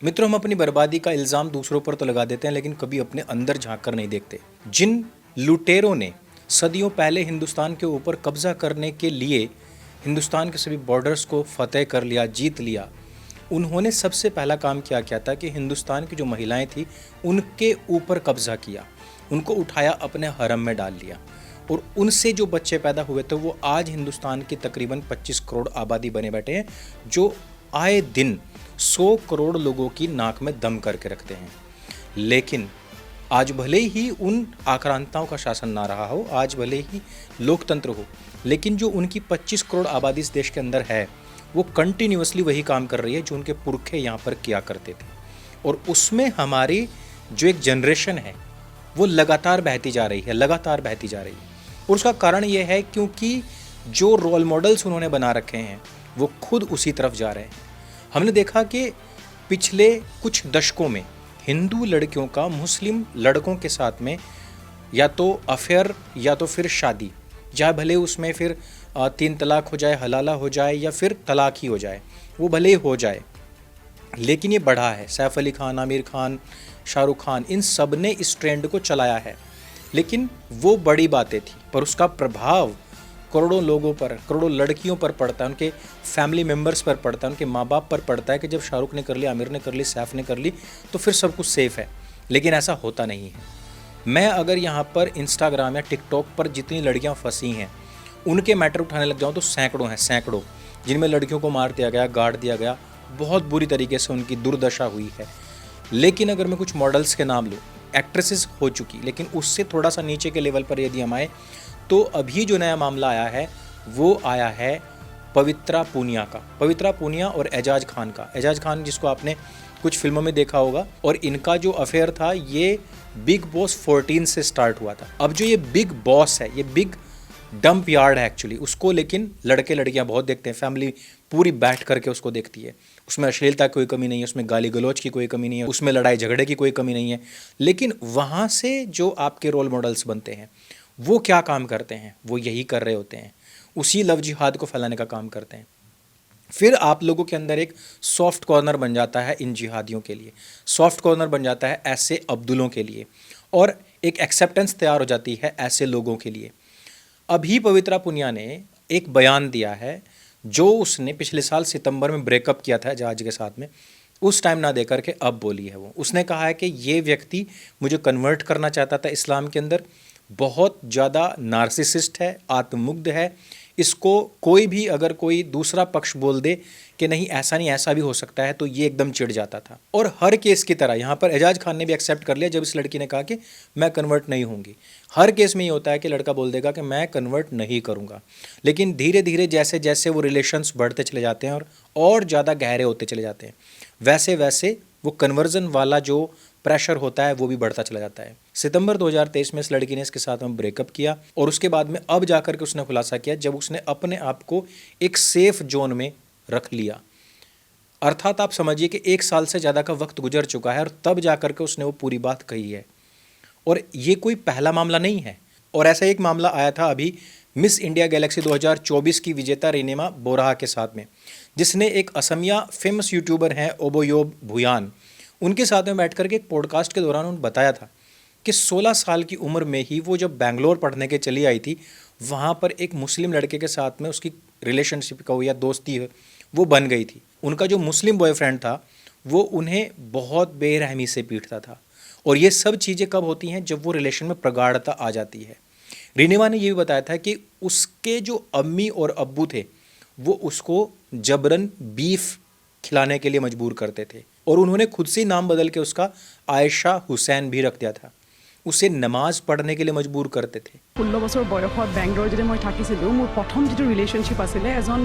मित्रों, हम अपनी बर्बादी का इल्ज़ाम दूसरों पर तो लगा देते हैं, लेकिन कभी अपने अंदर झांक कर नहीं देखते। जिन लुटेरों ने सदियों पहले हिंदुस्तान के ऊपर कब्जा करने के लिए हिंदुस्तान के सभी बॉर्डर्स को फतेह कर लिया, जीत लिया, उन्होंने सबसे पहला काम क्या किया था कि हिंदुस्तान की जो महिलाएं थी उनके ऊपर कब्जा किया, उनको उठाया, अपने हरम में डाल लिया, और उनसे जो बच्चे पैदा हुए थे वो आज हिंदुस्तान की तकरीबन 25 करोड़ आबादी बने बैठे हैं, जो आए दिन 100 करोड़ लोगों की नाक में दम करके रखते हैं। लेकिन आज भले ही उन आक्रांताओं का शासन ना रहा हो, आज भले ही लोकतंत्र हो, लेकिन जो उनकी 25 करोड़ आबादी इस देश के अंदर है वो कंटिन्यूअसली वही काम कर रही है जो उनके पुरखे यहाँ पर किया करते थे। और उसमें हमारी जो एक जनरेशन है वो लगातार बहती जा रही है, लगातार बहती जा रही है। और उसका कारण ये है क्योंकि जो रोल मॉडल्स उन्होंने बना रखे हैं वो खुद उसी तरफ जा रहे हैं। हमने देखा कि पिछले कुछ दशकों में हिंदू लड़कियों का मुस्लिम लड़कों के साथ में या तो अफेयर या तो फिर शादी, या भले उसमें फिर 3 तलाक हो जाए, हलाला हो जाए, या फिर तलाक ही हो जाए, वो भले ही हो जाए, लेकिन ये बढ़ा है। सैफ अली खान, आमिर खान, शाहरुख खान, इन सब ने इस ट्रेंड को चलाया है। लेकिन वो बड़ी बातें थी, पर उसका प्रभाव करोड़ों लोगों पर, करोड़ों लड़कियों पर पड़ता है, उनके फैमिली मेम्बर्स पर पड़ता है, उनके माँ बाप पर पड़ता है कि जब शाहरुख ने कर ली, आमिर ने कर ली, सैफ ने कर ली तो फिर सब कुछ सेफ़ है। लेकिन ऐसा होता नहीं है। मैं अगर यहाँ पर इंस्टाग्राम या टिकटॉक पर जितनी लड़कियाँ फंसी हैं उनके मैटर उठाने लग जाऊँ तो सैकड़ों हैं, सैकड़ों, जिनमें लड़कियों को मार दिया गया, गाड़ दिया गया, बहुत बुरी तरीके से उनकी दुर्दशा हुई है। लेकिन अगर मैं कुछ मॉडल्स के नाम लूँ, एक्ट्रेसेस हो चुकी, लेकिन उससे थोड़ा सा नीचे के लेवल पर यदि हम आए तो अभी जो नया मामला आया है वो आया है पवित्रा पूनिया का। पवित्रा पूनिया और एजाज खान का। एजाज खान जिसको आपने कुछ फिल्मों में देखा होगा, और इनका जो अफेयर था ये बिग बॉस 14 से स्टार्ट हुआ था। अब जो ये बिग बॉस है, ये बिग डंप यार्ड है एक्चुअली, उसको लेकिन लड़के लड़कियां बहुत देखते हैं, फैमिली पूरी बैठ करके उसको देखती है। उसमें अश्लीलता की कोई कमी नहीं है, उसमें गाली गलौज की कोई कमी नहीं है, उसमें लड़ाई झगड़े की कोई कमी नहीं है। लेकिन वहाँ से जो आपके रोल मॉडल्स बनते हैं वो क्या काम करते हैं? वो यही कर रहे होते हैं, उसी लव जिहाद को फैलाने का काम करते हैं। फिर आप लोगों के अंदर एक सॉफ्ट कॉर्नर बन जाता है इन जिहादियों के लिए, सॉफ्ट कॉर्नर बन जाता है ऐसे अब्दुलों के लिए, और एक एक्सेप्टेंस तैयार हो जाती है ऐसे लोगों के लिए। अभी पवित्रा पुनिया ने एक बयान दिया है जो उसने पिछले साल सितंबर में ब्रेकअप किया था जहाज के साथ में, उस टाइम ना देकर के अब बोली है वो। उसने कहा है कि ये व्यक्ति मुझे कन्वर्ट करना चाहता था इस्लाम के अंदर, बहुत ज़्यादा नार्सिसिस्ट है, आत्ममुग्ध है, इसको कोई भी अगर कोई दूसरा पक्ष बोल दे कि नहीं ऐसा नहीं ऐसा भी हो सकता है तो ये एकदम चिढ़ जाता था। और हर केस की तरह यहाँ पर एजाज खान ने भी एक्सेप्ट कर लिया जब इस लड़की ने कहा कि मैं कन्वर्ट नहीं होंगी। हर केस में ये होता है कि लड़का बोल देगा कि मैं कन्वर्ट नहीं करूँगा, लेकिन धीरे धीरे जैसे जैसे वो रिलेशंस बढ़ते चले जाते हैं और ज़्यादा गहरे होते चले जाते हैं, वैसे वैसे वो कन्वर्जन वाला जो प्रेशर होता है वो भी बढ़ता चला जाता है। सितंबर 2023 में इस लड़की ने इसके साथ में ब्रेकअप किया, और उसके बाद में अब जाकर के उसने खुलासा किया जब उसने अपने आप को एक सेफ जोन में रख लिया। अर्थात आप समझिए कि 1 साल से ज़्यादा का वक्त गुजर चुका है और तब जाकर के उसने वो पूरी बात कही है। और ये कोई पहला मामला नहीं है। और ऐसा एक मामला आया था अभी मिस इंडिया गैलेक्सी 2024 की विजेता रेनिमा बोराहा के साथ में, जिसने एक असमिया फेमस यूट्यूबर हैं ओबोयोब भुयान, उनके साथ में बैठ करके एक पॉडकास्ट के दौरान उन्होंने बताया था कि 16 साल की उम्र में ही वो जब बैंगलोर पढ़ने के चली आई थी, वहाँ पर एक मुस्लिम लड़के के साथ में उसकी रिलेशनशिप का हो या दोस्ती है वो बन गई थी। उनका जो मुस्लिम बॉयफ्रेंड था वो उन्हें बहुत बेरहमी से पीटता था। और ये सब चीज़ें कब होती हैं? जब वो रिलेशन में प्रगाढ़ता आ जाती है। रिनिमा ने ये भी बताया था कि उसके जो अम्मी और अब्बू थे वो उसको जबरन बीफ खिलाने के लिए मजबूर करते थे, और उन्होंने खुद से नाम बदल के उसका आयशा हुसैन भी रख दिया था। उसे नमाज पढ़ने के लिए मजबूर करते थे। 16 বছৰ বয়সত বেংগলোৰ যেতিয়া মই থাকিছিলোঁ, মোৰ প্ৰথম যিটো ৰিলেশ্যনশ্বিপ আছিলে এজন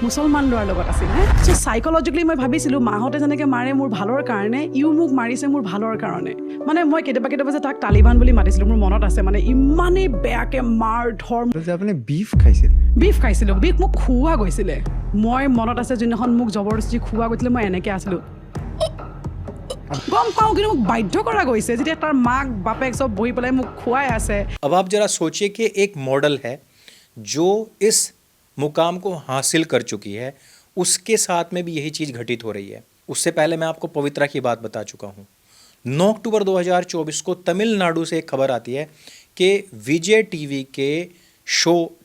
মুছলমান ল'ৰাৰ লগত আছিলে। চ' চাইকলজিকেলি মই ভাবিছিলোঁ মাহঁতে যেনেকৈ মাৰে মোৰ ভালৰ কাৰণে, ইও মোক মাৰিছে মোৰ ভালৰ কাৰণে। মানে মই কেতিয়াবা যে তাক তালিবান বুলি মাতিছিলোঁ, মোৰ মনত আছে। মানে ইমানেই বেয়াকৈ মাৰ ধৰ। আপুনি বিফ খাইছিল? বিফ খাইছিলোঁ, বিফ মোক খুওৱা গৈছিলে। মই মনত আছে যোনদিনাখন মোক জবৰদস্তি খুওৱা গৈছিলে, মই এনেকৈ আছিলোঁ, गम पाऊँ कि बाध्य करा गई से जिते तार माक बापेक सब बही पेलाय मुख खुआए आसे। अब आप जरा सोचिए कि एक मॉडल है जो इस मुकाम को हासिल कर चुकी है, उसके साथ में भी यही चीज़ घटित हो रही है। उससे पहले मैं आपको पवित्रा की बात बता चुका हूँ। 9 अक्टूबर 2024 को तमिलनाडु से एक खबर आती है कि विजय टीवी के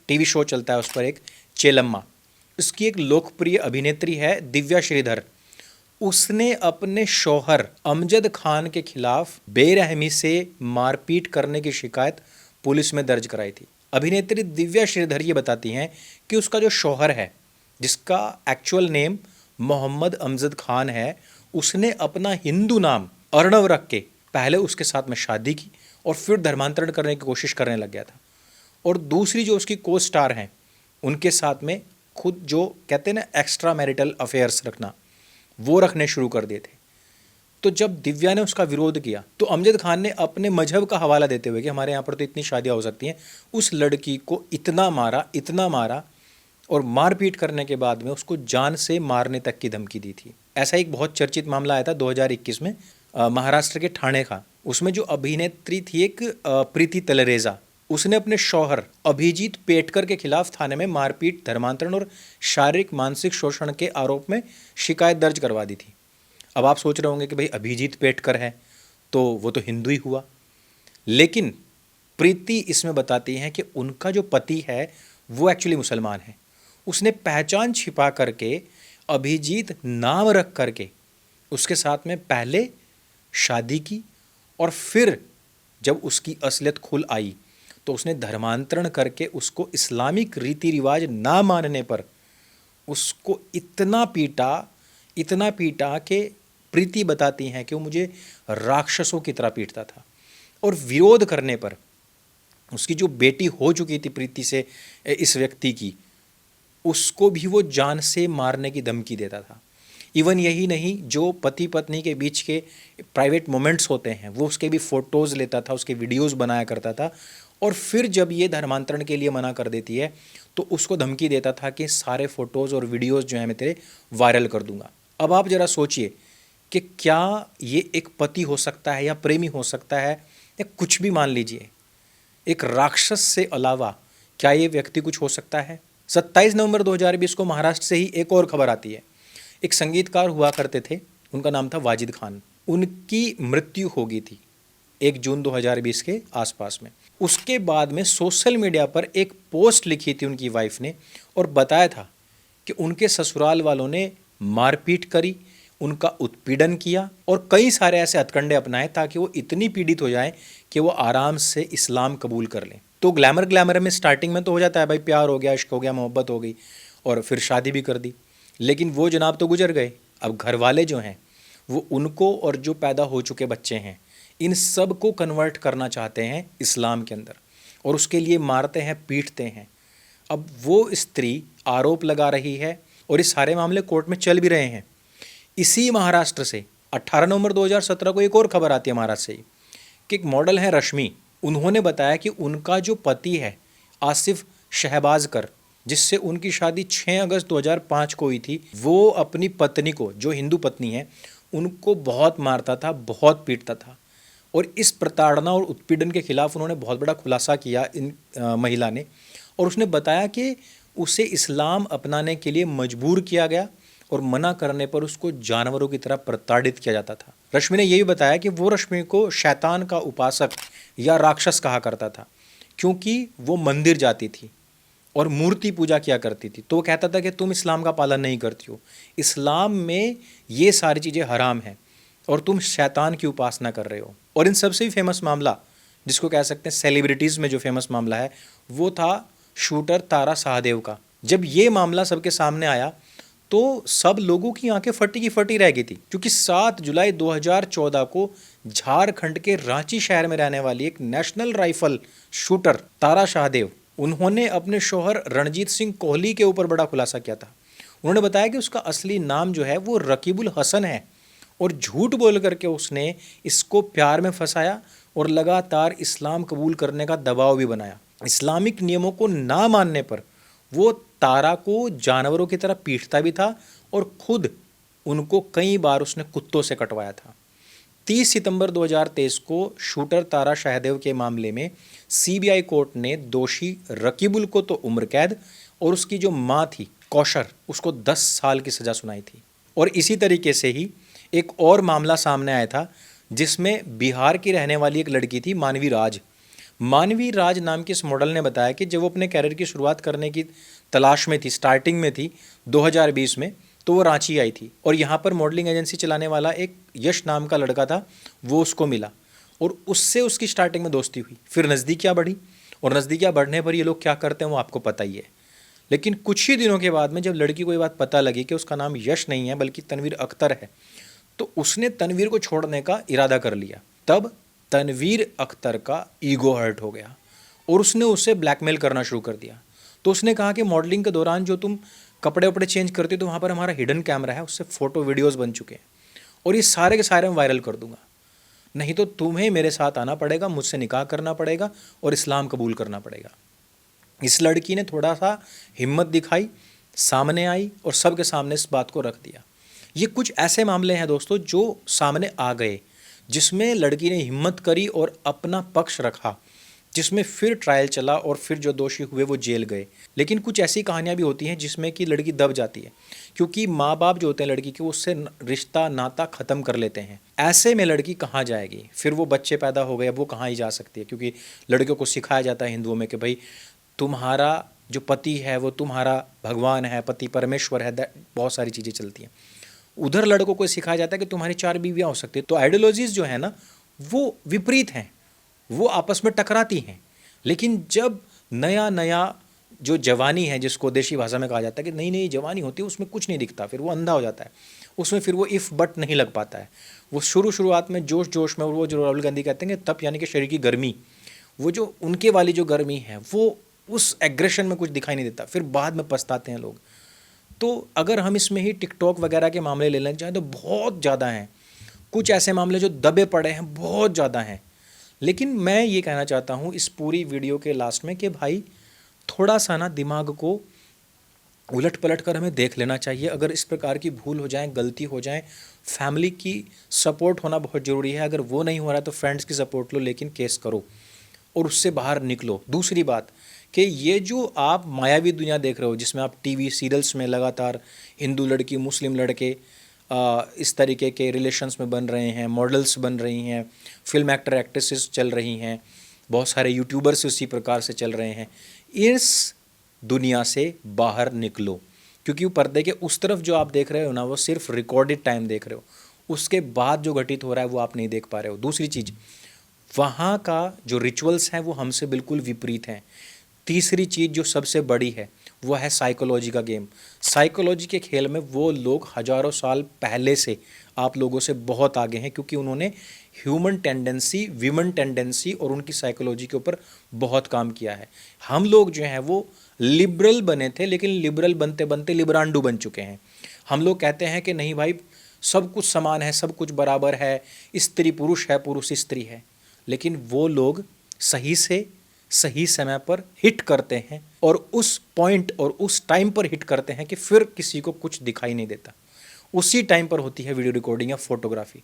टीवी शो चलता है उस पर एक चेलम्मा, इसकी एक लोकप्रिय अभिनेत्री है दिव्या श्रीधर। उसने अपने शौहर अमजद खान के खिलाफ बेरहमी से मारपीट करने की शिकायत पुलिस में दर्ज कराई थी। अभिनेत्री दिव्या श्रीधर ये बताती हैं कि उसका जो शौहर है, जिसका एक्चुअल नेम मोहम्मद अमजद खान है, उसने अपना हिंदू नाम अर्णव रख के पहले उसके साथ में शादी की और फिर धर्मांतरण करने की कोशिश करने लग गया था। और दूसरी जो उसकी को स्टार हैं, उनके साथ में खुद जो कहते हैं ना एक्स्ट्रा मैरिटल अफेयर्स रखना, वो रखने शुरू कर दिए थे। तो जब दिव्या ने उसका विरोध किया तो अमजद खान ने अपने मजहब का हवाला देते हुए कि हमारे यहाँ पर तो इतनी शादियाँ हो सकती हैं, उस लड़की को इतना मारा और मारपीट करने के बाद में उसको जान से मारने तक की धमकी दी थी। ऐसा एक बहुत चर्चित मामला आया था 2021 में महाराष्ट्र के ठाणे का। उसमें जो अभिनेत्री थी एक प्रीति तलरेजा, उसने अपने शौहर अभिजीत पेटकर के खिलाफ थाने में मारपीट, धर्मांतरण और शारीरिक मानसिक शोषण के आरोप में शिकायत दर्ज करवा दी थी। अब आप सोच रहे होंगे कि भाई अभिजीत पेटकर है तो वो तो हिंदू ही हुआ, लेकिन प्रीति इसमें बताती हैं कि उनका जो पति है वो एक्चुअली मुसलमान है। उसने पहचान छिपा करके अभिजीत नाम रख करके उसके साथ में पहले शादी की और फिर जब उसकी असलियत खुल आई तो उसने धर्मांतरण करके उसको इस्लामिक रीति रिवाज ना मानने पर उसको इतना पीटा कि प्रीति बताती हैं कि वो मुझे राक्षसों की तरह पीटता था। और विरोध करने पर उसकी जो बेटी हो चुकी थी प्रीति से, इस व्यक्ति की, उसको भी वो जान से मारने की धमकी देता था। इवन यही नहीं, जो पति पत्नी के बीच के प्राइवेट मोमेंट्स होते हैं वो उसके भी फ़ोटोज़ लेता था, उसके वीडियोज़ बनाया करता था। और फिर जब ये धर्मांतरण के लिए मना कर देती है तो उसको धमकी देता था कि सारे फ़ोटोज़ और वीडियोज़ जो हैं मैं तेरे वायरल कर दूंगा। अब आप ज़रा सोचिए कि क्या ये एक पति हो सकता है या प्रेमी हो सकता है या कुछ भी मान लीजिए, एक राक्षस से अलावा क्या ये व्यक्ति कुछ हो सकता है। 27 नवंबर 2020 को महाराष्ट्र से ही एक और खबर आती है। एक संगीतकार हुआ करते थे, उनका नाम था वाजिद खान। उनकी मृत्यु हो गई थी 1 जून 2020 के आसपास में। उसके बाद में सोशल मीडिया पर एक पोस्ट लिखी थी उनकी वाइफ ने और बताया था कि उनके ससुराल वालों ने मारपीट करी, उनका उत्पीड़न किया और कई सारे ऐसे हथकंडे अपनाए ताकि वो इतनी पीड़ित हो जाएं कि वो आराम से इस्लाम कबूल कर लें। तो ग्लैमर में स्टार्टिंग में तो हो जाता है भाई, प्यार हो गया, इश्क हो गया, मोहब्बत हो गई और फिर शादी भी कर दी। लेकिन वो जनाब तो गुजर गए। अब घर वाले जो हैं वो उनको और जो पैदा हो चुके बच्चे हैं इन सब को कन्वर्ट करना चाहते हैं इस्लाम के अंदर और उसके लिए मारते हैं, पीटते हैं। अब वो स्त्री आरोप लगा रही है और इस सारे मामले कोर्ट में चल भी रहे हैं। इसी महाराष्ट्र से 18 नवंबर 2017 को एक और खबर आती है महाराष्ट्र से ही कि एक मॉडल है रश्मि। उन्होंने बताया कि उनका जो पति है आसिफ शहबाजकर, जिससे उनकी शादी 6 अगस्त 2005 को हुई थी, वो अपनी पत्नी को, जो हिंदू पत्नी है, उनको बहुत मारता था, बहुत पीटता था। और इस प्रताड़ना और उत्पीड़न के खिलाफ उन्होंने बहुत बड़ा खुलासा किया इन महिला ने, और उसने बताया कि उसे इस्लाम अपनाने के लिए मजबूर किया गया और मना करने पर उसको जानवरों की तरह प्रताड़ित किया जाता था। रश्मि ने यह भी बताया कि वो रश्मि को शैतान का उपासक या राक्षस कहा करता था क्योंकि वो मंदिर जाती थी और मूर्ति पूजा किया करती थी। तो वो कहता था कि तुम इस्लाम का पालन नहीं करती हो, इस्लाम में ये सारी चीज़ें हराम हैं और तुम शैतान की उपासना कर रहे हो। और इन सबसे भी फेमस मामला, जिसको कह सकते हैं सेलिब्रिटीज़ में जो फेमस मामला है, वो था शूटर तारा शाहदेव का। जब ये मामला सबके सामने आया तो सब लोगों की आंखें फटी की फटी रह गई थी, क्योंकि 7 जुलाई 2014 को झारखंड के रांची शहर में रहने वाली एक नेशनल राइफल शूटर तारा शाहदेव, उन्होंने अपने शौहर रणजीत सिंह कोहली के ऊपर बड़ा खुलासा किया था। उन्होंने बताया कि उसका असली नाम जो है वो रकीबुल हसन है और झूठ बोल करके उसने इसको प्यार में फंसाया और लगातार इस्लाम कबूल करने का दबाव भी बनाया। इस्लामिक नियमों को ना मानने पर वो तारा को जानवरों की तरह पीटता भी था और खुद उनको कई बार उसने कुत्तों से कटवाया था। 30 सितंबर 2023 को शूटर तारा शाहदेव के मामले में सीबीआई कोर्ट ने दोषी रकीबुल को तो उम्र कैद और उसकी जो मां थी कौशर, उसको 10 साल की सज़ा सुनाई थी। और इसी तरीके से ही एक और मामला सामने आया था जिसमें बिहार की रहने वाली एक लड़की थी मानवी राज। मानवी राज नाम की इस मॉडल ने बताया कि जब वो अपने कैरियर की शुरुआत करने की तलाश में थी, स्टार्टिंग में थी 2020 में, तो वो रांची आई थी और यहाँ पर मॉडलिंग एजेंसी चलाने वाला एक यश नाम का लड़का था, वो उसको मिला और उससे उसकी स्टार्टिंग में दोस्ती हुई। फिर नज़दीकियाँ बढ़ी और नज़दीकियाँ बढ़ने पर ये लोग क्या करते हैं वो आपको पता ही है। लेकिन कुछ ही दिनों के बाद में जब लड़की को ये बात पता लगी कि उसका नाम यश नहीं है बल्कि तनवीर अख्तर है, तो उसने तनवीर को छोड़ने का इरादा कर लिया। तब तनवीर अख्तर का ईगो हर्ट हो गया और उसने उसे ब्लैकमेल करना शुरू कर दिया। तो उसने कहा कि मॉडलिंग के दौरान जो तुम कपड़े वपड़े चेंज करते हो तो वहाँ पर हमारा हिडन कैमरा है, उससे फ़ोटो वीडियोज़ बन चुके हैं और ये सारे के सारे मैं वायरल कर दूंगा, नहीं तो तुम्हें मेरे साथ आना पड़ेगा, मुझसे निकाह करना पड़ेगा और इस्लाम कबूल करना पड़ेगा। इस लड़की ने थोड़ा सा हिम्मत दिखाई, सामने आई और सबके सामने इस बात को रख दिया। ये कुछ ऐसे मामले हैं दोस्तों जो सामने आ गए जिसमें लड़की ने हिम्मत करी और अपना पक्ष रखा, जिसमें फिर ट्रायल चला और फिर जो दोषी हुए वो जेल गए। लेकिन कुछ ऐसी कहानियाँ भी होती हैं जिसमें कि लड़की दब जाती है क्योंकि माँ बाप जो होते हैं लड़की के वो उससे रिश्ता नाता ख़त्म कर लेते हैं। ऐसे में लड़की कहाँ जाएगी? फिर वो बच्चे पैदा हो गए, अब वो कहाँ ही जा सकती है, क्योंकि लड़कियों को सिखाया जाता है हिंदुओं में कि भाई तुम्हारा जो पति है वो तुम्हारा भगवान है, पति परमेश्वर है, बहुत सारी चीज़ें चलती हैं। उधर लड़कों को सिखाया जाता है कि तुम्हारी 4 बीवियाँ हो सकती है। तो आइडियोलॉजीज़ जो है ना वो विपरीत हैं, वो आपस में टकराती हैं। लेकिन जब नया नया जो जवानी है, जिसको देशी भाषा में कहा जाता है कि नई नई जवानी होती है, उसमें कुछ नहीं दिखता, फिर वो अंधा हो जाता है, उसमें फिर वो इफ़ बट नहीं लग पाता है। वो शुरुआत में जोश जोश में, वो जो राहुल गांधी कहते हैं कि तप यानी कि शरीर की गर्मी, वो जो उनके वाली जो गर्मी है वो उस एग्रेशन में कुछ दिखाई नहीं देता, फिर बाद में पछताते हैं लोग। तो अगर हम इसमें ही टिकटॉक वगैरह के मामले ले लेना चाहें तो बहुत ज़्यादा हैं, कुछ ऐसे मामले जो दबे पड़े हैं बहुत ज़्यादा हैं। लेकिन मैं ये कहना चाहता हूँ इस पूरी वीडियो के लास्ट में कि भाई थोड़ा सा ना दिमाग को उलट पलट कर हमें देख लेना चाहिए। अगर इस प्रकार की भूल हो जाए, गलती हो जाए, फैमिली की सपोर्ट होना बहुत ज़रूरी है। अगर वो नहीं हो रहा है तो फ्रेंड्स की सपोर्ट लो, लेकिन केस करो और उससे बाहर निकलो। दूसरी बात कि ये जो आप मायावी दुनिया देख रहे हो जिसमें आप टीवी सीरियल्स में लगातार हिंदू लड़की मुस्लिम लड़के इस तरीके के रिलेशंस में बन रहे हैं, मॉडल्स बन रही हैं, फिल्म एक्टर एक्ट्रेसेस चल रही हैं, बहुत सारे यूट्यूबर्स उसी प्रकार से चल रहे हैं, इस दुनिया से बाहर निकलो। क्योंकि वो पर्दे के उस तरफ जो आप देख रहे हो ना वो सिर्फ रिकॉर्डेड टाइम देख रहे हो, उसके बाद जो घटित हो रहा है वो आप नहीं देख पा रहे हो। दूसरी चीज़, वहाँ का जो रिचुअल्स हैं वो हमसे बिल्कुल विपरीत हैं। तीसरी चीज़ जो सबसे बड़ी है वो है साइकोलॉजी का गेम। साइकोलॉजी के खेल में वो लोग हज़ारों साल पहले से आप लोगों से बहुत आगे हैं, क्योंकि उन्होंने ह्यूमन टेंडेंसी, वीमन टेंडेंसी और उनकी साइकोलॉजी के ऊपर बहुत काम किया है। हम लोग जो हैं वो लिबरल बने थे, लेकिन लिबरल बनते बनते लिबरांडू बन चुके हैं। हम लोग कहते हैं कि नहीं भाई सब कुछ समान है, सब कुछ बराबर है, स्त्री पुरुष है, पुरुष स्त्री है, लेकिन वो लोग सही से सही समय पर हिट करते हैं और उस पॉइंट और उस टाइम पर हिट करते हैं कि फिर किसी को कुछ दिखाई नहीं देता। उसी टाइम पर होती है वीडियो रिकॉर्डिंग या फोटोग्राफी,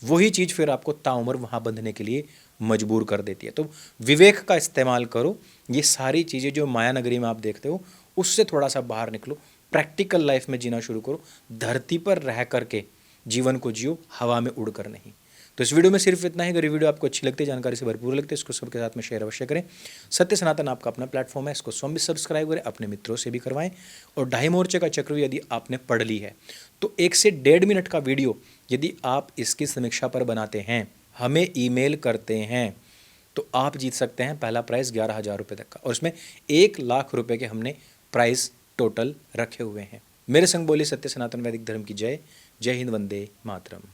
वही चीज़ फिर आपको ताउम्र वहाँ बंधने के लिए मजबूर कर देती है। तो विवेक का इस्तेमाल करो। ये सारी चीज़ें जो माया नगरी में आप देखते हो उससे थोड़ा सा बाहर निकलो, प्रैक्टिकल लाइफ में जीना शुरू करो, धरती पर रह करके जीवन को जियो, हवा में उड़ कर नहीं। तो इस वीडियो में सिर्फ इतना ही। अगर ये वीडियो आपको अच्छी लगती है, जानकारी से भरपूर लगती है, इसको सबके साथ में शेयर अवश्य करें। सत्य सनातन आपका अपना प्लेटफॉर्म है, इसको स्वयं भी सब्सक्राइब करें, अपने मित्रों से भी करवाएं। और ढाई मोर्चे का चक्र यदि आपने पढ़ ली है तो 1 से 1.5 मिनट का वीडियो यदि आप इसकी समीक्षा पर बनाते हैं, हमें ईमेल करते हैं, तो आप जीत सकते हैं पहला प्राइज़ 11,000 रुपये तक का, और इसमें 1 लाख रुपये के हमने प्राइज़ टोटल रखे हुए हैं। मेरे संग बोली सत्य सनातन वैदिक धर्म की जय। जय हिंद, वंदे मातरम।